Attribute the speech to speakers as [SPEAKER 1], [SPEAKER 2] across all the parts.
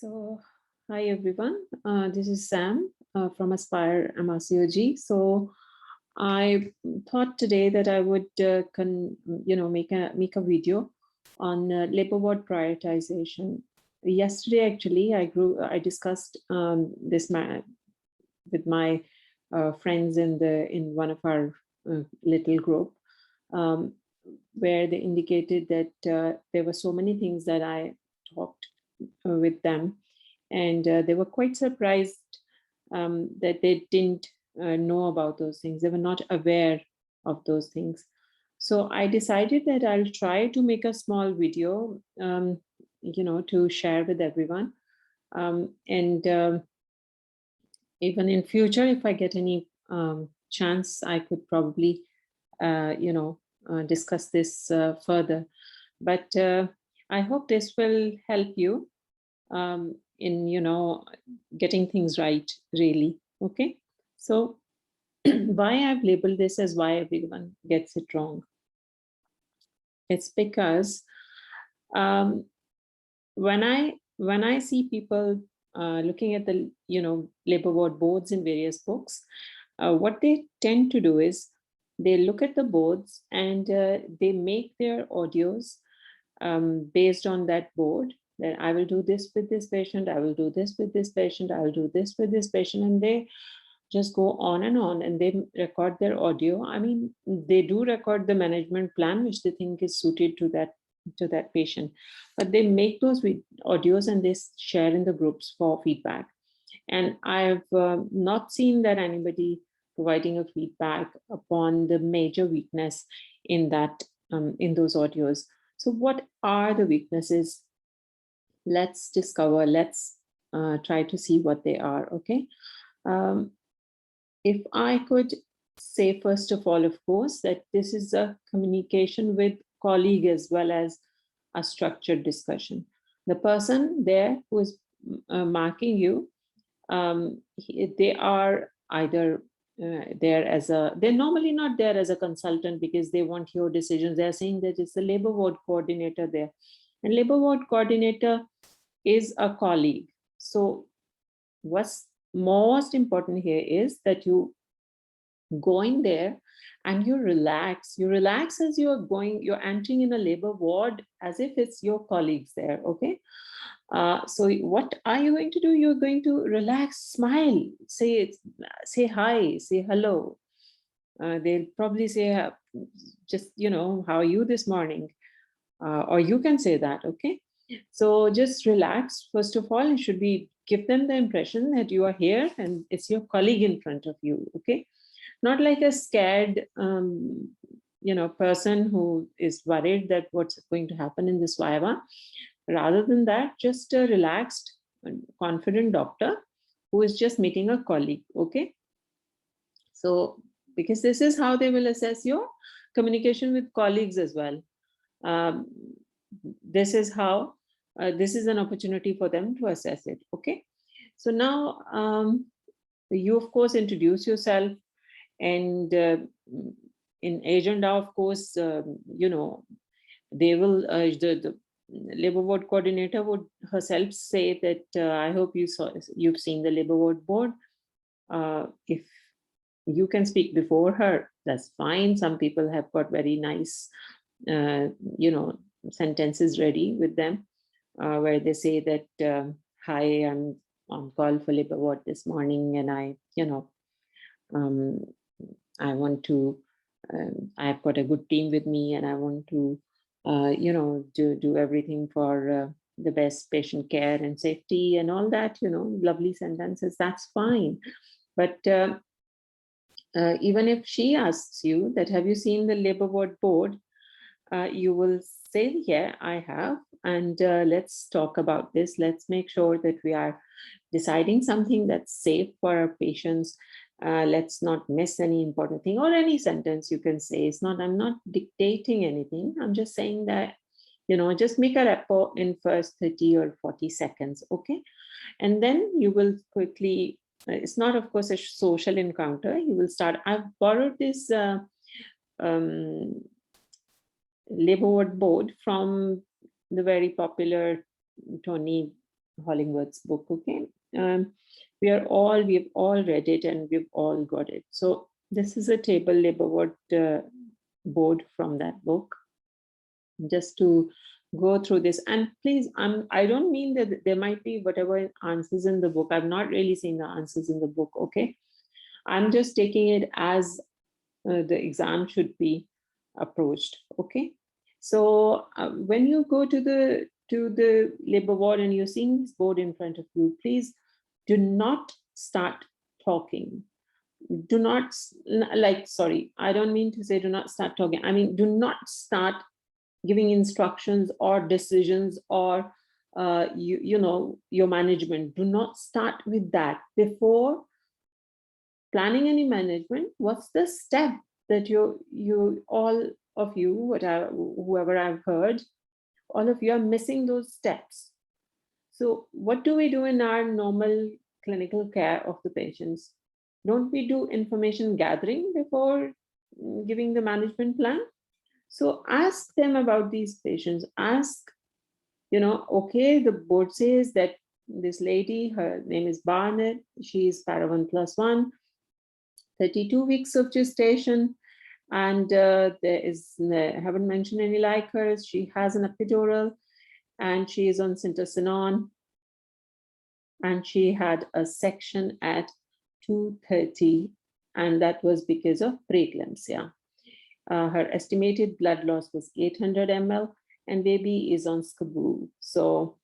[SPEAKER 1] So, hi everyone. This is Sam from AspireMRCOG. So, I thought today that I would, make a video on labor ward prioritization. Yesterday, actually, I discussed this with my friends in one of our little group, um, where they indicated that there were so many things that I talked with them, and they were quite surprised that they didn't know about those things. They were not aware of those things. So I decided that I'll try to make a small video, to share with everyone. And even in future, if I get any chance, I could probably, discuss this further. But I hope this will help you in getting things right, really. Okay, so why I've labeled this as why everyone gets it wrong. It's because when I see people looking at the labor ward boards in various books, what they tend to do is they look at the boards and they make their audios based on that board, that I will do this with this patient, I will do this with this patient, I will do this with this patient, and they just go on and they record their audio. I mean, they do record the management plan, which they think is suited to that patient, but they make those audios and they share in the groups for feedback. And I've not seen that anybody providing a feedback upon the major weakness in those audios. So what are the weaknesses? Let's discover, let's try to see what they are, okay? If I could say, first of all, of course, that this is a communication with colleague as well as a structured discussion. The person there who is marking you, they are either they're normally not there as a consultant because they want your decisions. They're saying that it's the labor ward coordinator there, and labor ward coordinator is a colleague. So what's most important here is that you go in there and you relax as you're entering in a labor ward as if it's your colleagues there. Okay, so what are you going to do? You're going to relax, smile, say hi, say hello. They'll probably say, just, how are you this morning? Or you can say that, okay? So just relax. First of all, give them the impression that you are here and it's your colleague in front of you, okay? Not like a scared, person who is worried that what's going to happen in this Viva. Rather than that, just a relaxed, confident doctor who is just meeting a colleague, okay? So, because this is how they will assess your communication with colleagues as well. This is how, this is an opportunity for them to assess it, okay? So now, you of course introduce yourself, and in agenda, of course, they will, the labor ward coordinator would herself say that, I hope you've seen the labor ward board. If you can speak before her, that's fine. Some people have got very nice, sentences ready with them, where they say that, hi, I'm on call for labor ward this morning, and I want to, I've got a good team with me, and I want to, do everything for the best patient care and safety and all that, lovely sentences, that's fine. But even if she asks you that, have you seen the labor ward board? You will say, yeah, I have. And let's talk about this. Let's make sure that we are deciding something that's safe for our patients. Let's not miss any important thing, or any sentence you can say. I'm not dictating anything. I'm just saying that, just make a rapport in first 30 or 40 seconds. Okay. And then you will quickly, it's not, of course, a social encounter. You will start. I've borrowed this labor ward board from the very popular Tony Hollingworth's book, okay? We've all read it and we've all got it. So this is a table labor word board from that book, just to go through this. And please, I don't mean that there might be whatever answers in the book. I've not really seen the answers in the book, okay? I'm just taking it as the exam should be approached, okay? So when you go to the labor board and you're seeing this board in front of you, please do not start talking. Do not, sorry, I don't mean to say do not start talking. I mean, do not start giving instructions or decisions or you know, your management. Do not start with that. Before planning any management, what's the step that you all of you, whoever I've heard, all of you are missing those steps. So what do we do in our normal clinical care of the patients? Don't we do information gathering before giving the management plan? So ask them about these patients. Ask, you know, okay, the board says that this lady, her name is Barnett, she's para 1+1, 32 weeks of gestation, and there is, I haven't mentioned any like hers. She has an epidural and she is on syntocinon, and she had a section at 2:30, and that was because of preeclampsia. Her estimated blood loss was 800 ml, and baby is on SCBU. So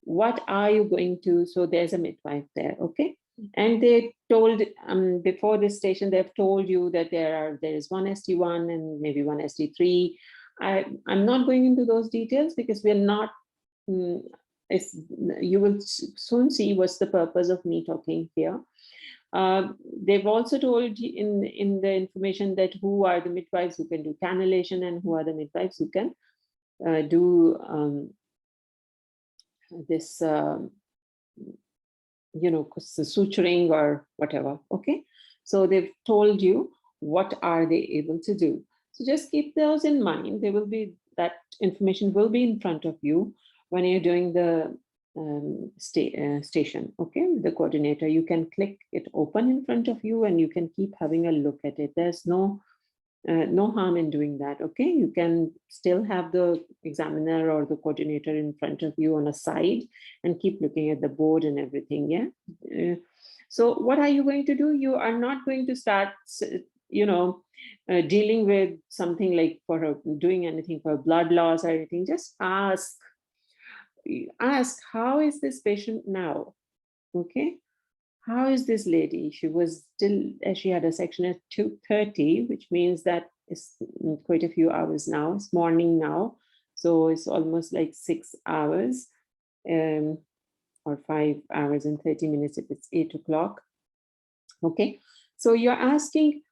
[SPEAKER 1] what are you going to, so there's a midwife there, okay? And they told, before this station, they've told you that there is one ST1 and maybe one ST3. I'm not going into those details because we're not, you will soon see what's the purpose of me talking here. They've also told in the information that who are the midwives who can do cannulation and who are the midwives who can do this, you know, suturing or whatever, okay? So they've told you what are they able to do. So just keep those in mind. There will be, that information will be in front of you when you're doing the station, okay? The coordinator, you can click it open in front of you and you can keep having a look at it. There's no harm in doing that, okay? You can still have the examiner or the coordinator in front of you on a side and keep looking at the board and everything, yeah? So what are you going to do? You are not going to start, you know, dealing with something like for her, doing anything for blood loss or anything. Just ask, how is this patient now, okay? How is this lady? She was still, she had a section at 2:30, which means that it's quite a few hours now. It's morning now. So it's almost like 6 hours or 5 hours and 30 minutes if it's 8 o'clock. Okay. So you're asking,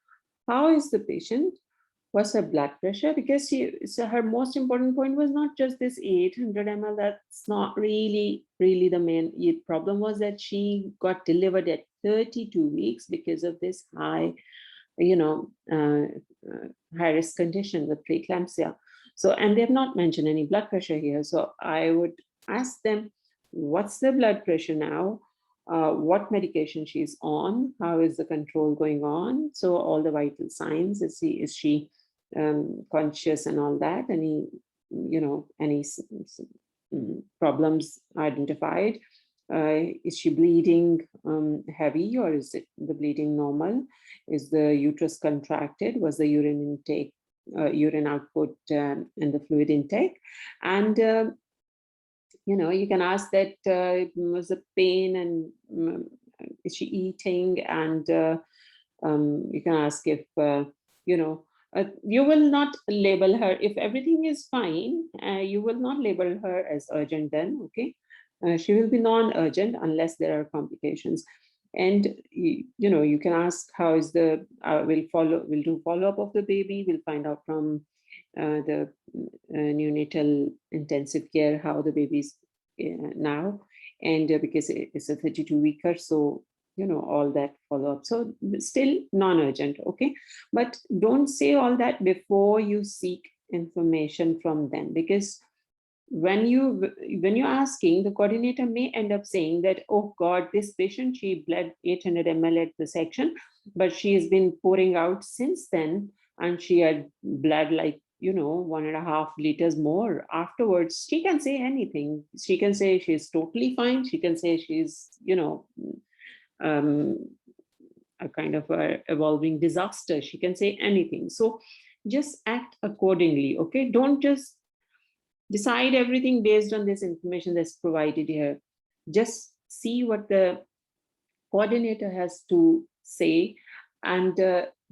[SPEAKER 1] how is the patient? What's her blood pressure? Because so her most important point was not just this 800 ml. That's not really the main problem. Was that she got delivered at 32 weeks because of this high, you know, high risk condition with preeclampsia. So, and they have not mentioned any blood pressure here. So I would ask them, what's the blood pressure now? What medication she's on? How is the control going on? So all the vital signs, is she conscious and all that, any, you know, any problems identified, is she bleeding heavy, or is it the bleeding normal? Is the uterus contracted? Was the urine intake, urine output and the fluid intake? And you know, you can ask that, was the pain, and is she eating? And you can ask if you know, you will not label her, if everything is fine, you will not label her as urgent then, okay? She will be non-urgent unless there are complications. And you know, you can ask, how is the, we'll do follow-up of the baby, we'll find out from the neonatal intensive care how the baby's now, and because it's a 32-weeker, so you know, all that follow-up. So still non-urgent, okay? But don't say all that before you seek information from them, because when you're asking, the coordinator may end up saying that, oh God, this patient, she bled 800 ml at the section, but she has been pouring out since then, and she had bled like 1.5 liters more afterwards. She can say anything. She can say she's totally fine. She can say she's a kind of a evolving disaster. She can say anything. So just act accordingly. Okay, don't just decide everything based on this information that's provided here. Just see what the coordinator has to say, and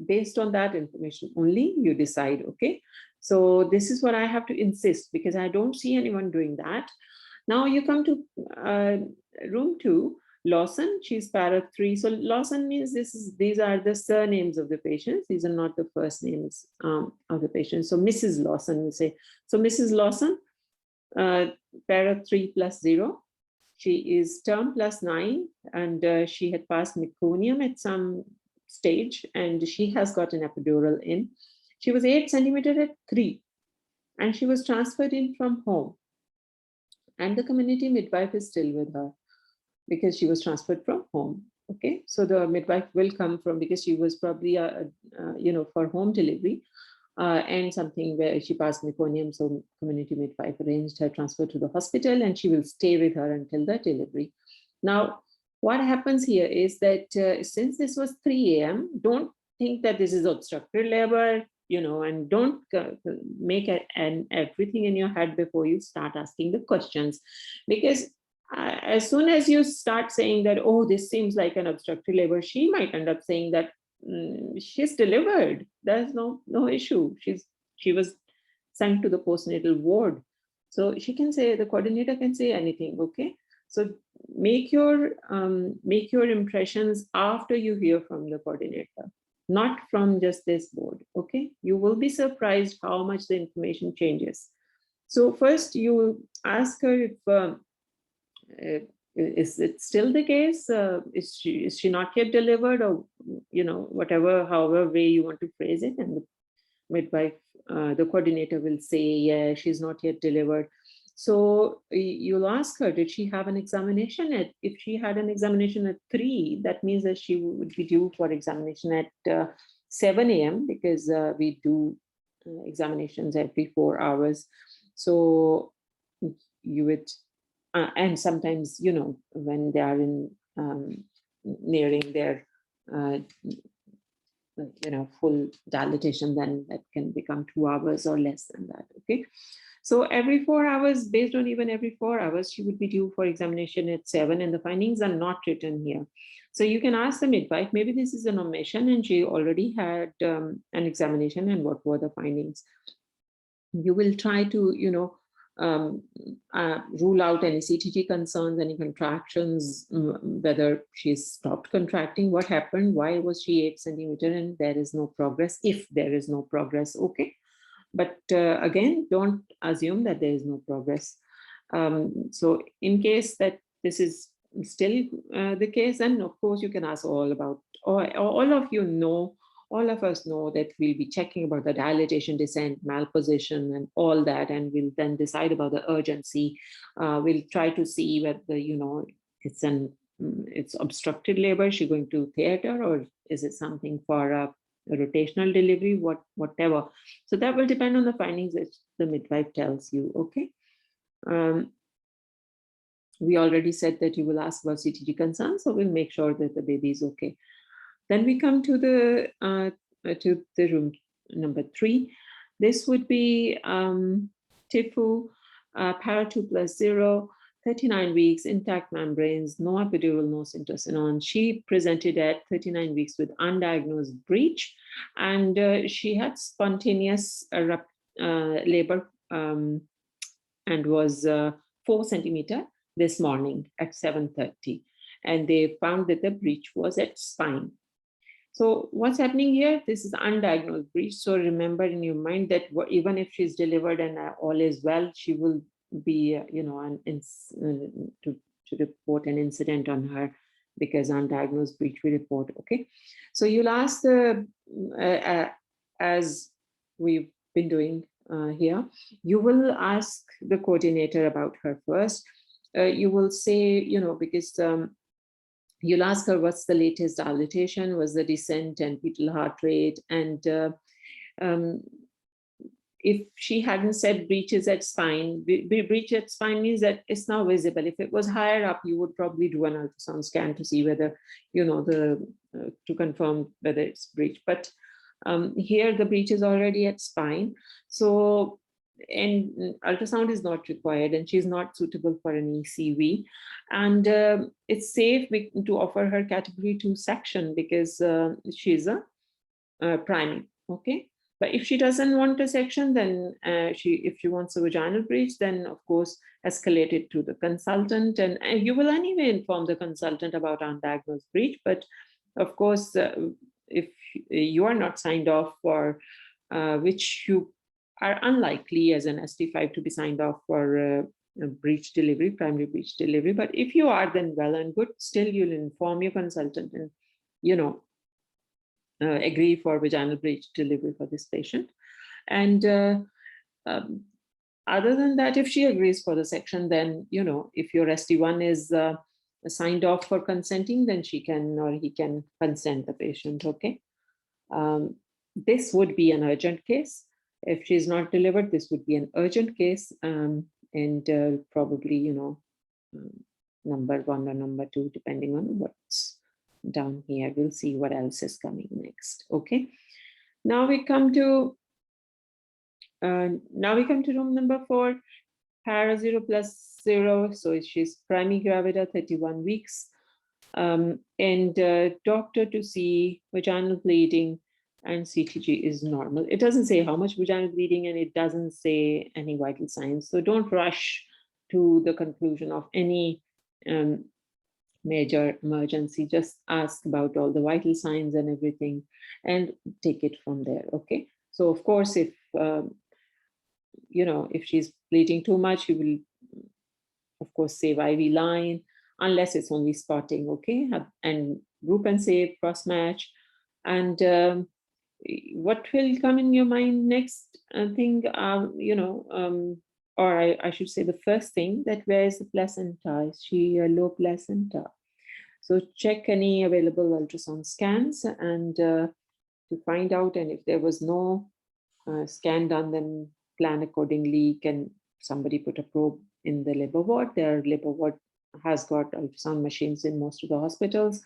[SPEAKER 1] based on that information only you decide. Okay, so this is what I have to insist, because I don't see anyone doing that. Now you come to room 2, Lawson. She's para 3. So Lawson means these are the surnames of the patients. These are not the first names of the patients. So Mrs. Lawson will say. So Mrs. Lawson, para 3 plus 0. She is term plus 9, and she had passed meconium at some stage, and she has got an epidural in. She was 8 centimeter at 3, and she was transferred in from home. And the community midwife is still with her because she was transferred from home. Okay, so the midwife will come from, because she was probably for home delivery, and something where she passed meconium, so community midwife arranged her transfer to the hospital, and she will stay with her until the delivery. Now, what happens here is that since this was 3 a.m., don't think that this is obstructed labor, and don't make everything in your head before you start asking the questions, because as soon as you start saying that, oh, this seems like an obstructed labor, she might end up saying that she's delivered. There's no issue. She was sent to the postnatal ward. So she can say, the coordinator can say anything. Okay, so make your impressions after you hear from the coordinator, not from just this board. Okay, you will be surprised how much the information changes. So first you ask her if is it still the case? Is she not yet delivered, or however way you want to phrase it, and the midwife, the coordinator will say, yeah, she's not yet delivered. So you'll ask her, did she have an examination if she had an examination at 3, that means that she would be due for examination at 7 a.m. because we do examinations every 4 hours. So you would, and sometimes, when they are in nearing their full dilatation, then that can become 2 hours or less than that. Okay, so every 4 hours, based on even every 4 hours, she would be due for examination at 7, and the findings are not written here. So you can ask the midwife, maybe this is an omission and she already had an examination, and what were the findings. You will try to rule out any CTG concerns, any contractions, whether she's stopped contracting, what happened, why was she 8 centimeter and there is no progress, if there is no progress. Okay, but again, don't assume that there is no progress. So in case that this is still the case, then of course you can ask all about, all of us know that we'll be checking about the dilatation, descent, malposition, and all that, and we'll then decide about the urgency. We'll try to see whether it's obstructed labor, is she going to theater, or is it something for a rotational delivery, whatever. So that will depend on the findings that the midwife tells you. Okay. We already said that you will ask about CTG concerns, so we'll make sure that the baby is okay. Then we come to the room number 3. This would be TIFU, para 2 plus 0, 39 weeks, intact membranes, no epidural, no syntocinon. She presented at 39 weeks with undiagnosed breech, and she had spontaneous labor and was 4 centimeter this morning at 7:30. And they found that the breech was at spine. So what's happening here? This is undiagnosed breech. So remember in your mind that even if she's delivered and all is well, she will be, to report an incident on her, because undiagnosed breech we report. Okay, so you'll ask as we've been doing here, you will ask the coordinator about her first. You will say, because you'll ask her what's the latest dilatation, what's the descent and fetal heart rate, and if she hadn't said breaches at spine, breach at spine means that it's now visible. If it was higher up, you would probably do an ultrasound scan to see whether, to confirm whether it's breach. But here the breach is already at spine. So, and ultrasound is not required, and she's not suitable for an ECV. And it's safe to offer her category 2 section because she's a priming, okay? But if she doesn't want a section, then if she wants a vaginal breach, then of course escalate it to the consultant, and you will anyway inform the consultant about undiagnosed breach. But of course, if you are not signed off for, which you are unlikely as an ST5 to be signed off for breech delivery, primary breech delivery. But if you are, then well and good. Still, you'll inform your consultant and, agree for vaginal breech delivery for this patient. And other than that, if she agrees for the section, then, if your ST1 is signed off for consenting, then she can or he can consent the patient, okay? This would be an urgent case. If she's not delivered, this would be an urgent case, and probably, number 1 or number 2, depending on what's down here. We'll see what else is coming next. Okay. Now we come to room number 4, para 0 plus 0. So she's primary gravida, 31 weeks, and doctor to see vaginal bleeding and CTG is normal. It doesn't say how much vaginal bleeding, and it doesn't say any vital signs. So don't rush to the conclusion of any major emergency. Just ask about all the vital signs and everything and take it from there, okay? So of course, if if she's bleeding too much, you will of course save IV line, unless it's only spotting, okay? And group and save, cross match. And what will come in your mind next? I think, or I should say the first thing, that where is the placenta? Is she a low placenta? So check any available ultrasound scans and to find out, and if there was no scan done, then plan accordingly. Can somebody put a probe in the labor ward? Their labor ward has got ultrasound machines in most of the hospitals.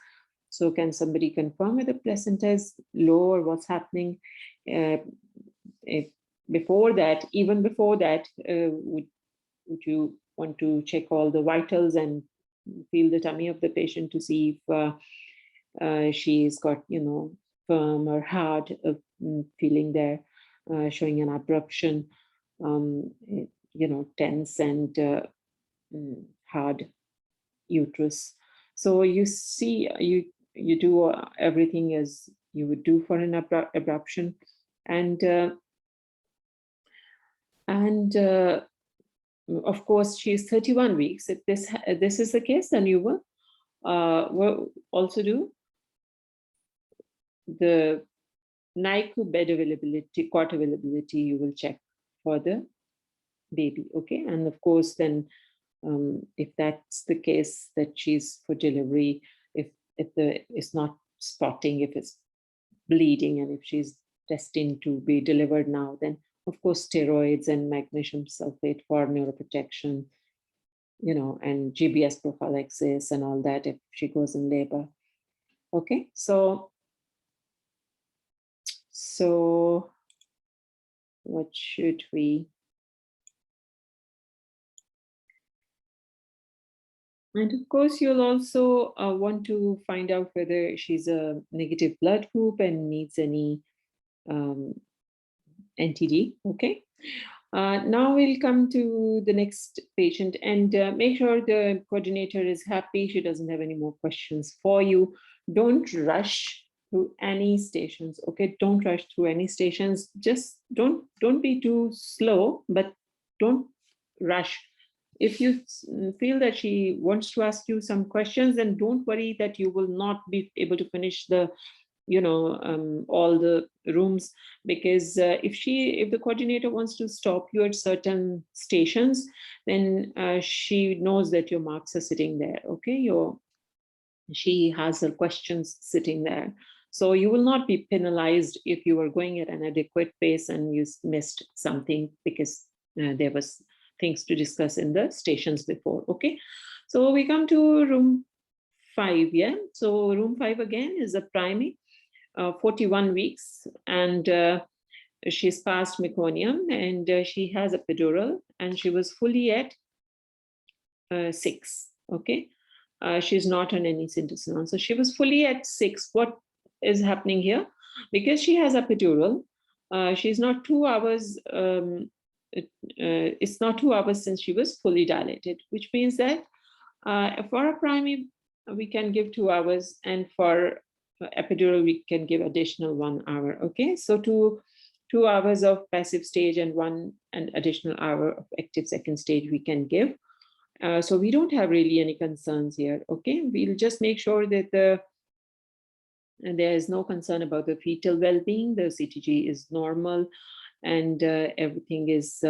[SPEAKER 1] So can somebody confirm whether placenta is low or what's happening? Before that, even before that, would you want to check all the vitals and feel the tummy of the patient to see if she's got, firm or hard feeling there, showing an abruption, tense and hard uterus. So you see, you do everything as you would do for an abruption, and of course she's 31 weeks. If this is the case, then you will also do the NICU bed availability, cot availability. You will check for the baby, okay? And of course, then if that's the case that she's for delivery, if it's not spotting, if it's bleeding, and if she's destined to be delivered now, then of course steroids and magnesium sulfate for neuroprotection, and GBS prophylaxis and all that if she goes in labor. Okay, so what should we? And of course, you'll also want to find out whether she's a negative blood group and needs any NTD, okay? Now we'll come to the next patient, and make sure the coordinator is happy. She doesn't have any more questions for you. Don't rush through any stations, okay? Don't rush through any stations. Just don't be too slow, but don't rush. If you feel that she wants to ask you some questions, then don't worry that you will not be able to finish the all the rooms, because if the coordinator wants to stop you at certain stations, then she knows that your marks are sitting there. Okay, she has her questions sitting there. So you will not be penalized if you were going at an adequate pace and you missed something because there was things to discuss in the stations before. Okay, so we come to room 5. Yeah, so room 5 again is a primary, 41 weeks, and she's past meconium, and she has a epidural, and she was fully at 6. Okay, she's not on any syntesonon, so she was fully at 6. What is happening here? Because she has a epidural, she's not 2 hours. It's not 2 hours since she was fully dilated, which means that for a primary we can give 2 hours, and for epidural we can give additional 1 hour. Okay, so 2 hours of passive stage and an additional hour of active second stage we can give. So we don't have really any concerns here. Okay, we'll just make sure that there is no concern about the fetal well-being. The CTG is normal, and everything is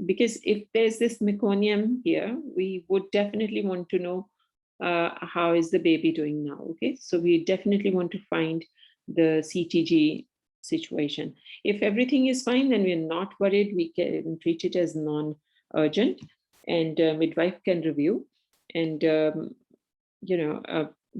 [SPEAKER 1] because if there's this meconium here, we would definitely want to know how is the baby doing now. Okay, so we definitely want to find the CTG situation. If everything is fine, then we're not worried. We can treat it as non-urgent, and midwife can review. And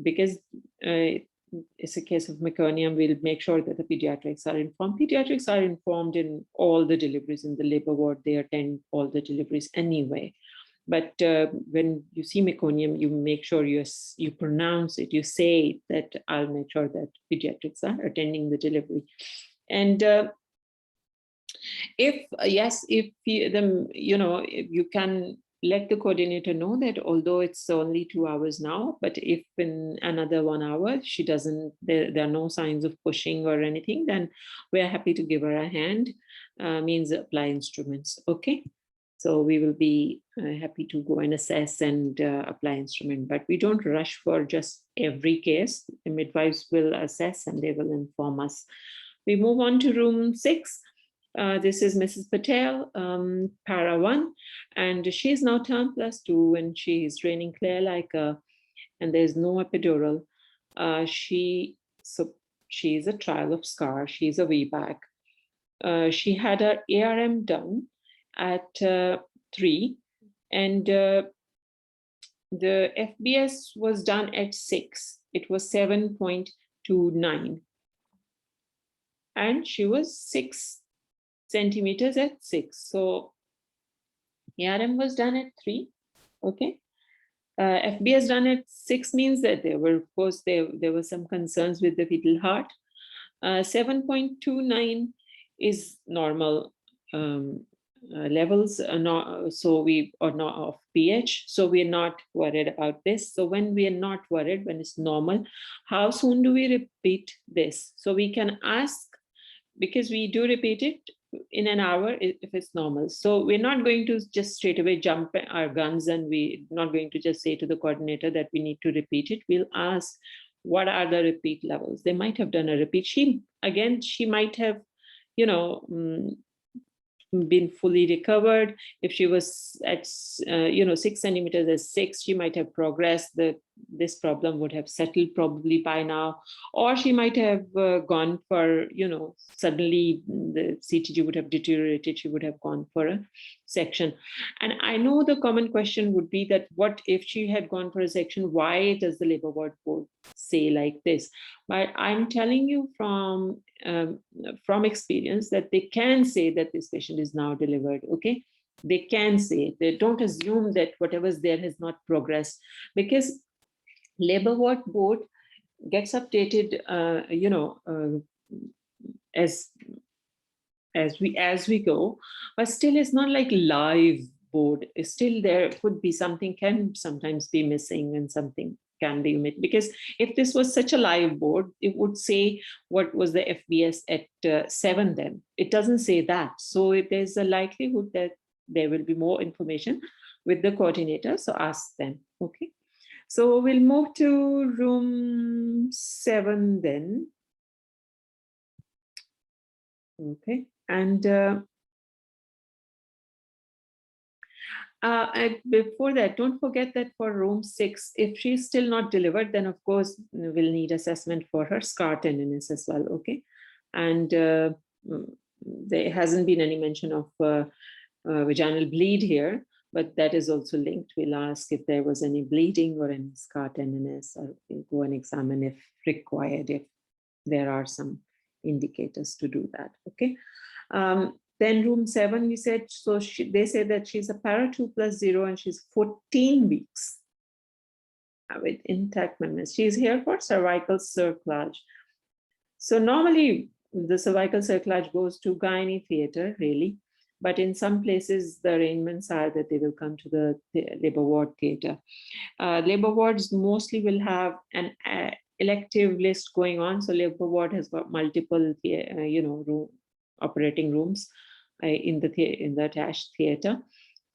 [SPEAKER 1] because it's a case of meconium, we'll make sure that the pediatrics are informed. Pediatrics are informed in all the deliveries in the labor ward. They attend all the deliveries anyway. But when you see meconium, you make sure you pronounce it, you say that I'll make sure that pediatrics are attending the delivery. And if you can let the coordinator know that although it's only 2 hours now, but if in another 1 hour she doesn't, there are no signs of pushing or anything, then we're happy to give her a hand, means apply instruments. Okay, so we will be happy to go and assess and apply instrument, but we don't rush for just every case. The midwives will assess and they will inform us. We move on to room 6. This is Mrs. Patel, para 1, and she's now term +2, and she is draining clear like and there's no epidural. She is a trial of scar. She's a VBAC. She had her ARM done at 3, and the FBS was done at 6. It was 7.29, and she was 6 centimeters at 6. So ARM was done at 3. Okay, FBS done at 6 means that there were, of course, there were some concerns with the fetal heart. 7.29 is normal levels, so we are not of pH, so we're not worried about this. So when we are not worried, when it's normal, how soon do we repeat this? So we can ask, because we do repeat it in an hour if it's normal. So we're not going to just straight away jump our guns, and we're not going to just say to the coordinator that we need to repeat it. We'll ask, what are the repeat levels? They might have done a repeat. She might have, been fully recovered. If she was at 6 centimeters at 6, she might have progressed. This problem would have settled probably by now, or she might have gone for, suddenly the CTG would have deteriorated. She would have gone for a section. And I know the common question would be that, what if she had gone for a section? Why does the labor ward board say like this? But I'm telling you from experience that they can say that this patient is now delivered. Okay, they can say. They don't assume that whatever's there has not progressed, because labor ward board gets updated as we go, but still it's not like live board. It's still there could be something, can sometimes be missing, and something can be omitted, because if this was such a live board, it would say what was the FBS at 7. Then it doesn't say that. So there's a likelihood that there will be more information with the coordinator, so ask them. Okay, So we'll move to room 7 then. Okay, and before that, don't forget that for room 6, if she's still not delivered, then of course we'll need assessment for her scar tenderness as well. Okay, and there hasn't been any mention of vaginal bleed here, but that is also linked. We'll ask if there was any bleeding or any scar tenderness, or we'll go and examine if required, if there are some indicators to do that. Okay. Then room 7, we said, so they say that she's a para 2+0 and she's 14 weeks with intact members. She's here for cervical cerclage. So normally the cervical cerclage goes to gynae theater, really, but in some places the arrangements are that they will come to the labor ward theater. Labor wards mostly will have an elective list going on. So labor ward has got multiple, operating rooms in the attached theater.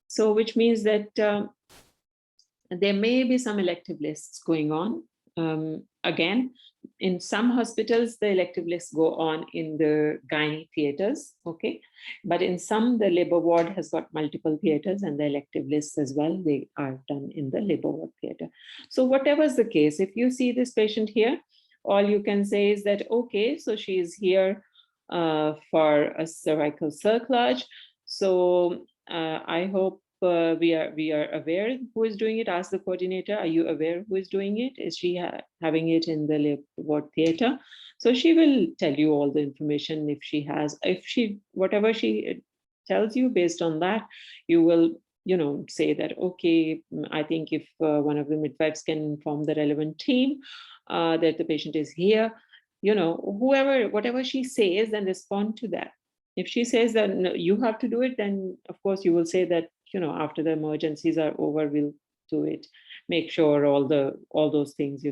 [SPEAKER 1] So which means that there may be some elective lists going on. Again, in some hospitals, the elective lists go on in the gynae theaters, okay? But in some, the labor ward has got multiple theaters and the elective lists as well, they are done in the labor ward theater. So whatever is the case, if you see this patient here, all you can say is that, okay, so she is here for a cervical cerclage. So I hope we are aware who is doing it. Ask the coordinator, are you aware who is doing it? Is she having it in the labor ward theater? So she will tell you all the information if she has, whatever she tells you, based on that, you will, say that, okay, I think if one of the midwives can inform the relevant team that the patient is here, whatever she says, then respond to that. If she says that no, you have to do it, then of course you will say that, after the emergencies are over, we'll do it. Make sure all those things,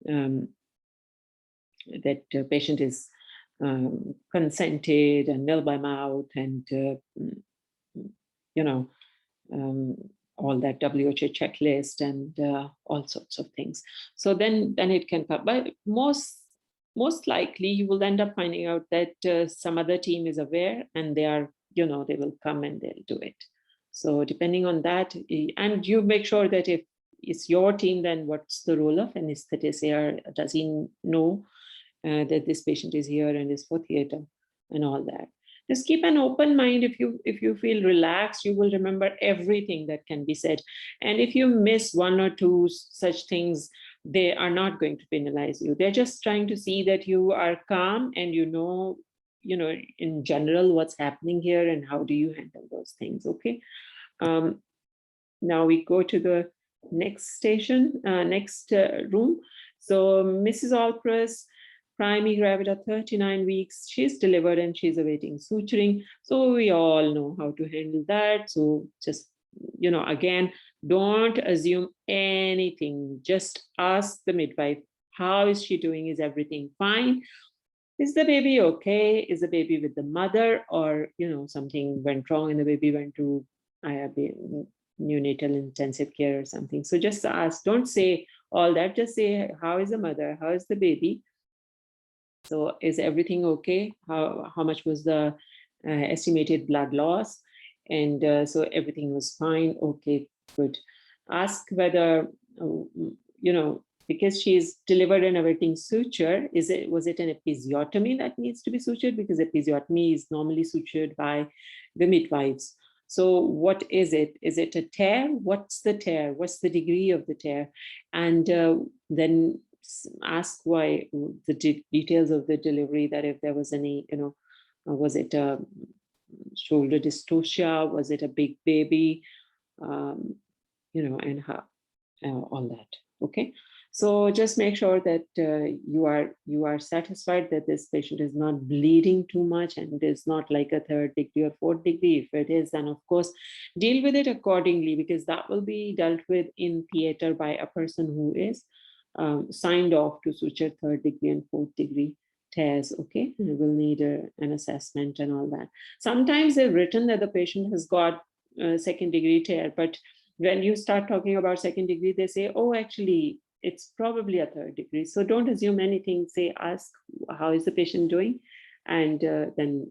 [SPEAKER 1] that the patient is consented and nil by mouth, and all that WHO checklist and all sorts of things. So then it can come. But most likely you will end up finding out that some other team is aware, and they are, they will come and they'll do it. So depending on that, and you make sure that if it's your team, then what's the role of anesthetist? Does he know that this patient is here and is for theater and all that? Just keep an open mind. If you feel relaxed, you will remember everything that can be said. And if you miss one or two such things, they are not going to penalize you. They're just trying to see that you are calm and in general what's happening here and how do you handle those things. Okay. Now we go to the next room. So Mrs. Alpres, primary gravida, 39 weeks, she's delivered and she's awaiting suturing. So we all know how to handle that. So just, again, don't assume anything. Just ask the midwife, how is she doing? Is everything fine? Is the baby okay? Is the baby with the mother, or, something went wrong and the baby went to neonatal intensive care or something? So just ask, don't say all that, just say, how is the mother? How is the baby? So is everything okay? How much was the estimated blood loss? And so everything was fine. Okay, good. Ask whether, because she's delivered and awaiting suture, was it an episiotomy that needs to be sutured? Because episiotomy is normally sutured by the midwives. So what is it? Is it a tear? What's the tear? What's the degree of the tear? And then ask why, the details of the delivery, that if there was any, was it a shoulder dystocia? Was it a big baby? And how, all that. Okay. So just make sure that you are satisfied that this patient is not bleeding too much and is not like a 3rd degree or 4th degree. If it is, then of course deal with it accordingly, because that will be dealt with in theater by a person who is signed off to suture 3rd degree and 4th degree tears. Okay, and we'll need an assessment and all that. Sometimes they've written that the patient has got 2nd degree tear, but when you start talking about second degree, they say, oh, actually, it's probably a third degree. So don't assume anything, say, ask, how is the patient doing? And then,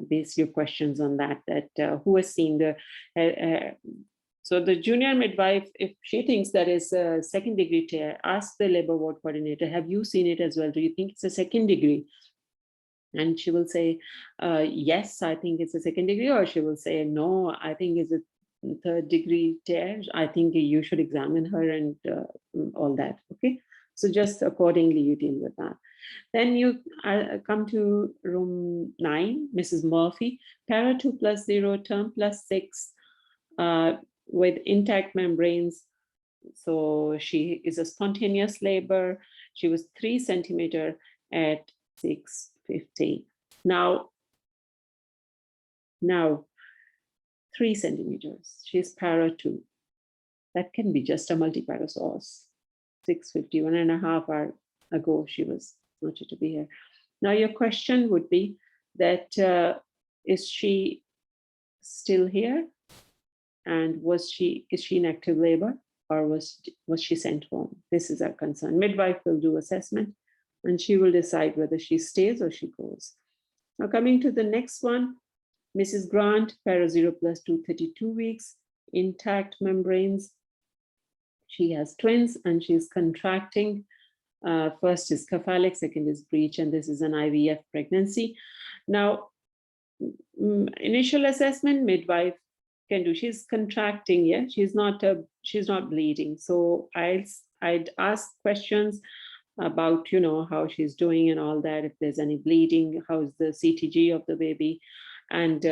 [SPEAKER 1] base your questions on that, who has seen the, so the junior midwife, if she thinks that is a second degree tear, ask the labor ward coordinator, have you seen it as well? Do you think it's a second degree? And she will say, yes, I think it's a second degree, or she will say, no, I think it's a third degree tear. I think you should examine her and all that. Okay, so just accordingly you deal with that. Then you come to room 9, Mrs. Murphy, para 2 plus 0, term plus 6, with intact membranes. So she is a spontaneous labor. She was 3 centimeter at 6:50. Now 3 centimeters. She's para 2. That can be just a multi-para source. 6:50, 1.5 hours ago, she was noted to be here. Now your question would be that, is she still here? And is she in active labor, or was she sent home? This is our concern. Midwife will do assessment and she will decide whether she stays or she goes. Now coming to the next one, Mrs. Grant, para 0 plus 2, 32 weeks, intact membranes. She has twins and she's contracting. First is cephalic, second is breech, and this is an IVF pregnancy. Now, initial assessment, midwife can do. She's contracting, yeah. She's not bleeding. So I'd ask questions about, how she's doing and all that. If there's any bleeding, how's the CTG of the baby, and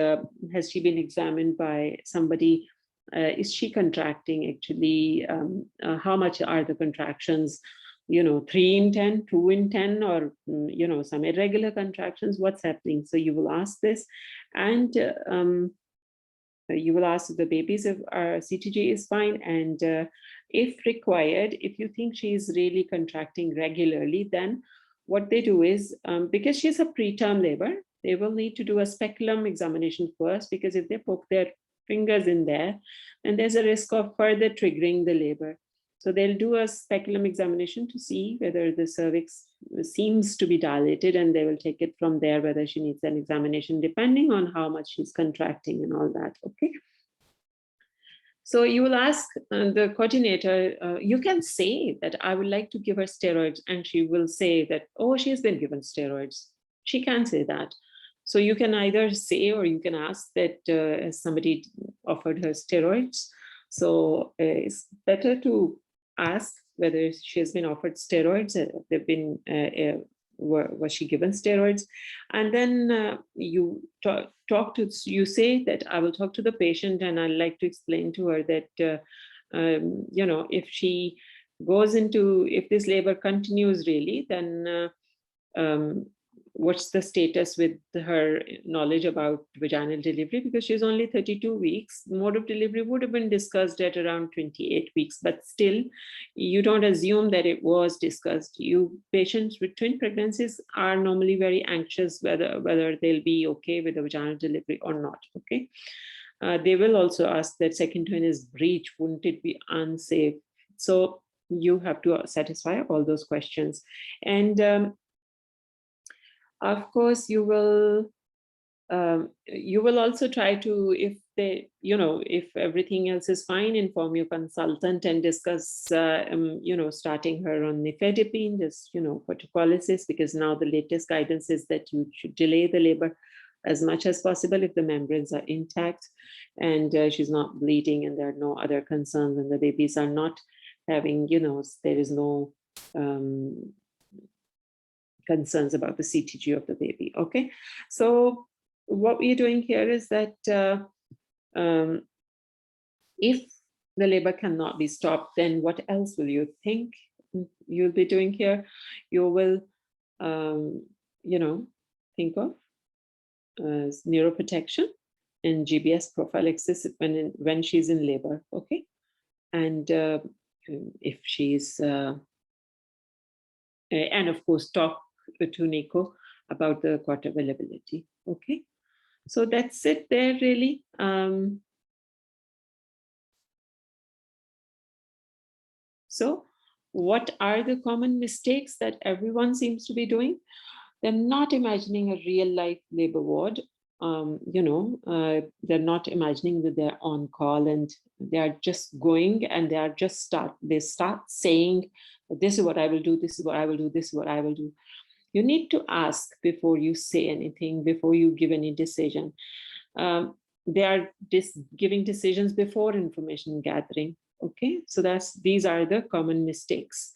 [SPEAKER 1] has she been examined by somebody? Is she contracting actually? How much are the contractions? 3 in 10, 2 in 10, or some irregular contractions. What's happening? So you will ask this, and you will ask if the baby's CTG is fine, and if required, if you think she is really contracting regularly, then what they do is, because she's a preterm labor, they will need to do a speculum examination first, because if they poke their fingers in there, then there's a risk of further triggering the labor. So they'll do a speculum examination to see whether the cervix seems to be dilated, and they will take it from there, whether she needs an examination, depending on how much she's contracting and all that, okay? So you will ask the coordinator, you can say that I would like to give her steroids, and she will say that, oh, she's been given steroids. She can say that. So you can either say, or you can ask that has somebody offered her steroids. So it's better to ask whether she has been offered steroids. They've been, was she given steroids? And then you you say that I will talk to the patient, and I'd like to explain to her that, if she goes into, if this labor continues really, then what's the status with her knowledge about vaginal delivery, because she's only 32 weeks. Mode of delivery would have been discussed at around 28 weeks, but still, you don't assume that it was discussed. Patients with twin pregnancies are normally very anxious whether they'll be okay with the vaginal delivery or not, okay? They will also ask that second twin is breech, wouldn't it be unsafe? So you have to satisfy all those questions. And of course, you will also try to, if everything else is fine, inform your consultant and discuss, starting her on nifedipine, just, Photolysis, because now the latest guidance is that you should delay the labor as much as possible if the membranes are intact and she's not bleeding and there are no other concerns, and the babies are not having, there is no concerns about the CTG of the baby, okay? So what we're doing here is that if the labor cannot be stopped, then what else will you think you'll be doing here? You will, think of neuroprotection and GBS prophylaxis when she's in labor, okay? And if she's, and of course, talk to Nico about the cot availability, okay? So that's it there, really. So what are the common mistakes that everyone seems to be doing? They're not imagining a real life labor ward. They're not imagining that they're on call and they are just going and they start saying, this is what I will do, this is what I will do, this is what I will do. You need to ask before you say anything, before you give any decision. They are giving decisions before information gathering. Okay, so these are the common mistakes.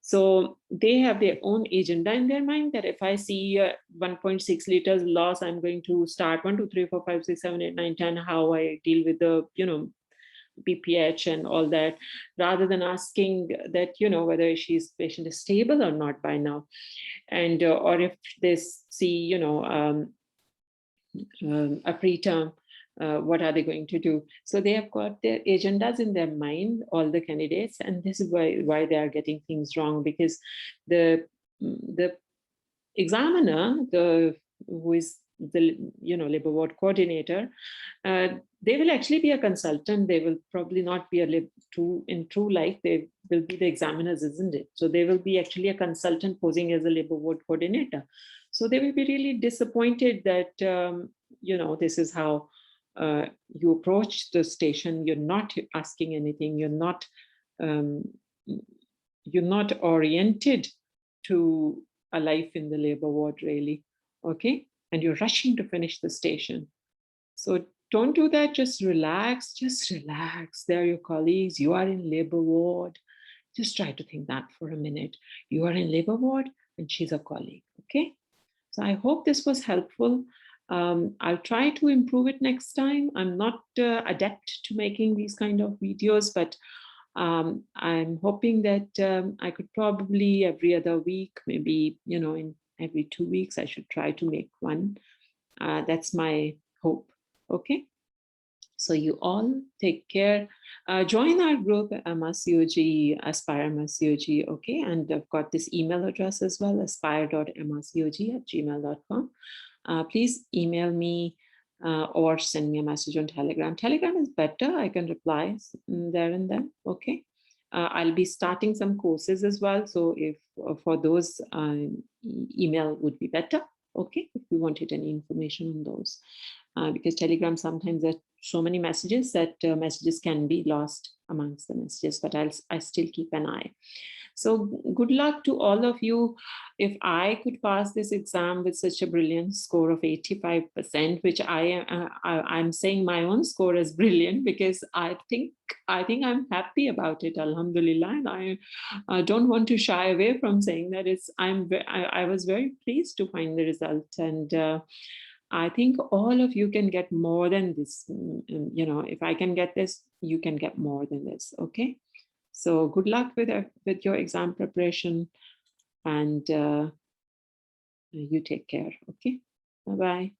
[SPEAKER 1] So they have their own agenda in their mind that if I see 1.6 liters loss, I'm going to start 1, 2, 3, 4, 5, 6, 7, 8, 9, 10, how I deal with the, BPH and all that, rather than asking that, whether patient is stable or not by now. And, or if they see, a preterm, what are they going to do? So they have got their agendas in their mind, all the candidates, and this is why they are getting things wrong, because the examiner, who is the labor ward coordinator, they will actually be a consultant. They will probably not be in true life. They will be the examiners, isn't it? So they will be actually a consultant posing as a labor ward coordinator. So they will be really disappointed that this is how you approach the station. You're not asking anything. You're not oriented to a life in the labor ward, really. Okay, and you're rushing to finish the station. So don't do that. Just relax. They're your colleagues. You are in labor ward. Just try to think that for a minute. You are in labor ward and she's a colleague. Okay, so I hope this was helpful. I'll try to improve it next time. I'm not adept to making these kind of videos, but I'm hoping that I could probably every other week, maybe, in every 2 weeks, I should try to make one. That's my hope. Okay. So you all take care. Join our group, MRCOG, AspireMRCOG. Okay. And I've got this email address as well, aspire.mrcog@gmail.com. Please email me or send me a message on Telegram. Telegram is better. I can reply there and then. Okay. I'll be starting some courses as well. So if for those, email would be better. Okay. If you wanted any information on those, because Telegram sometimes there are so many messages that messages can be lost amongst the messages, but I still keep an eye. So good luck to all of you. If I could pass this exam with such a brilliant score of 85%, which I'm saying my own score is brilliant, because I think I'm happy about it, alhamdulillah. And I don't want to shy away from saying that I was very pleased to find the result. And I think all of you can get more than this. If I can get this, you can get more than this. Okay. So good luck with your exam preparation, and you take care. Okay. Bye-bye.